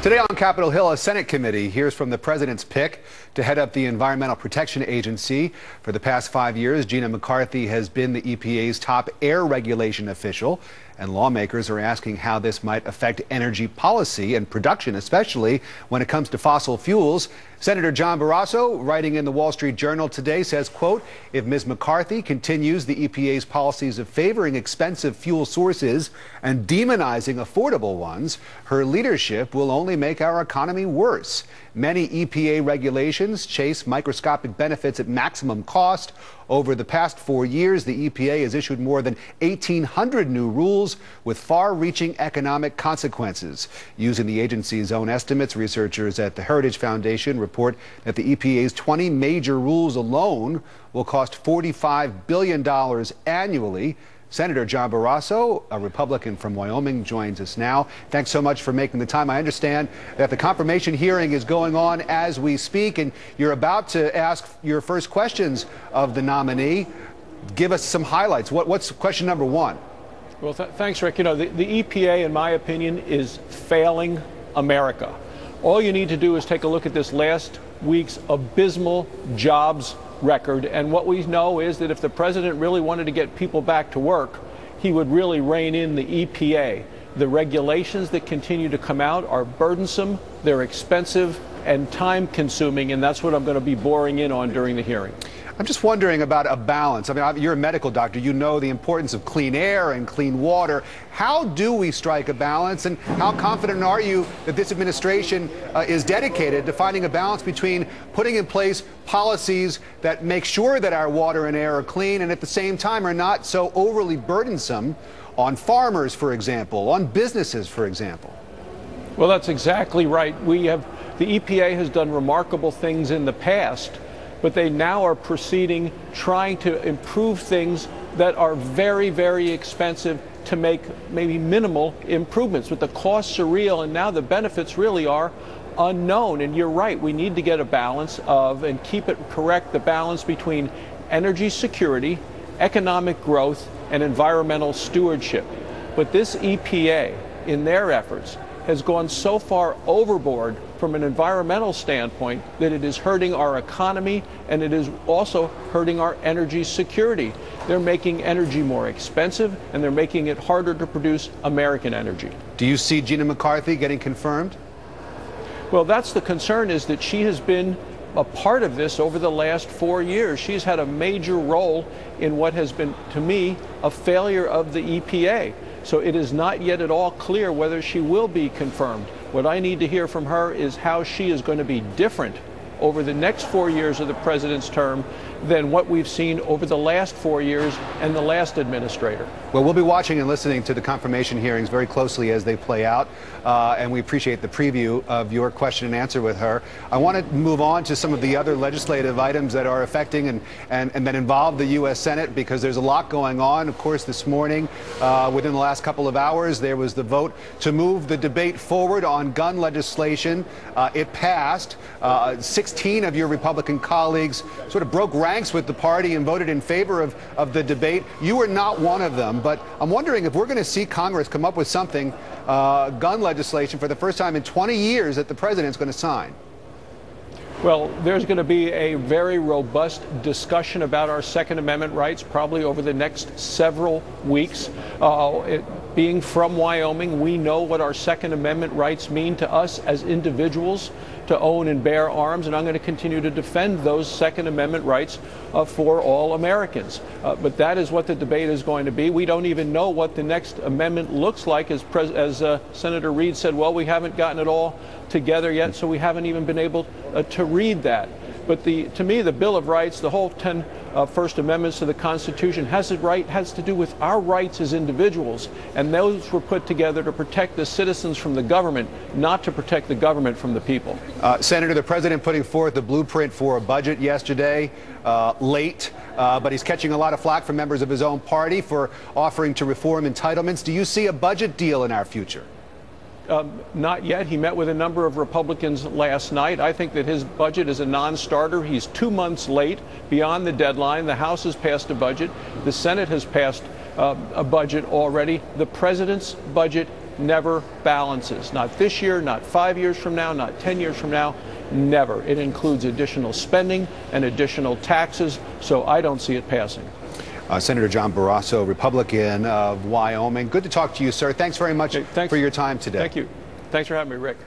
Today on Capitol Hill, a Senate committee hears from the president's pick to head up the Environmental Protection Agency. For the past 5 years, Gina McCarthy has been the EPA's top air regulation official, and lawmakers are asking how this might affect energy policy and production, especially when it comes to fossil fuels. Senator John Barrasso, writing in the Wall Street Journal today, says, quote, if Ms. McCarthy continues the EPA's policies of favoring expensive fuel sources and demonizing affordable ones, her leadership will only make our economy worse. Many EPA regulations chase microscopic benefits at maximum cost. Over the past 4 years, the EPA has issued more than 1,800 new rules with far-reaching economic consequences. Using the agency's own estimates, researchers at the Heritage Foundation report that the EPA's 20 major rules alone will cost $45 billion annually. Senator John Barrasso, a Republican from Wyoming, joins us now. Thanks so much for making the time. I understand that the confirmation hearing is going on as we speak, and you're about to ask your first questions of the nominee. Give us some highlights. What's question number one? Well, thanks, Rick. You know, the EPA, in my opinion, is failing America. All you need to do is take a look at this last week's abysmal jobs record, and what we know is that if the president really wanted to get people back to work, he would really rein in the EPA. The regulations that continue to come out are burdensome, they're expensive, and time-consuming, and that's what I'm going to be boring in on during the hearing. I'm just wondering about a balance. I mean, you're a medical doctor. You know the importance of clean air and clean water. How do we strike a balance, and how confident are you that this administration is dedicated to finding a balance between putting in place policies that make sure that our water and air are clean and at the same time are not so overly burdensome on farmers, for example, on businesses, for example? Well, that's exactly right. The EPA has done remarkable things in the past, but they now are proceeding trying to improve things that are very, very expensive to make maybe minimal improvements. But the costs are real, and now the benefits really are unknown. And you're right, we need to get a balance of, and keep it correct, the balance between energy security, economic growth, and environmental stewardship. But this EPA, in their efforts, has gone so far overboard from an environmental standpoint that it is hurting our economy, and it is also hurting our energy security. They're making energy more expensive, and they're making it harder to produce American energy. Do you see Gina McCarthy getting confirmed? Well, that's the concern, is that she has been a part of this over the last 4 years. She's had a major role in what has been, to me, a failure of the EPA. So it is not yet at all clear whether she will be confirmed. What I need to hear from her is how she is going to be different over the next 4 years of the president's term than what we've seen over the last 4 years and the last administrator. Well, we'll be watching and listening to the confirmation hearings very closely as they play out, and we appreciate the preview of your question and answer with her. I want to move on to some of the other legislative items that are affecting and that involve the U.S. Senate, because there's a lot going on. Of course, this morning, within the last couple of hours, there was the vote to move the debate forward on gun legislation. It passed. 16 of your Republican colleagues sort of broke ranks with the party and voted in favor of the debate. You were not one of them, but I'm wondering if we're going to see Congress come up with something, gun legislation, for the first time in 20 years that the president's going to sign. Well, there's going to be a very robust discussion about our Second Amendment rights probably over the next several weeks. Being from Wyoming, we know what our Second Amendment rights mean to us as individuals to own and bear arms, and I'm going to continue to defend those Second Amendment rights for all Americans. But that is what the debate is going to be. We don't even know what the next amendment looks like. As Senator Reid said, well, we haven't gotten it all together yet, so we haven't even been able to read that. But to me, the Bill of Rights, the whole 10 First Amendments to the Constitution has to do with our rights as individuals, and those were put together to protect the citizens from the government, not to protect the government from the people. Senator, the president putting forth the blueprint for a budget yesterday, late, but he's catching a lot of flack from members of his own party for offering to reform entitlements. Do you see a budget deal in our future? Not yet. He met with a number of Republicans last night. I think that his budget is a non-starter. He's 2 months late, beyond the deadline. The House has passed a budget. The Senate has passed a budget already. The president's budget never balances. Not this year, not 5 years from now, not 10 years from now, never. It includes additional spending and additional taxes, so I don't see it passing. Senator John Barrasso, Republican of Wyoming. Good to talk to you, sir. Thanks very much for your time today. Thank you. Thanks for having me, Rick.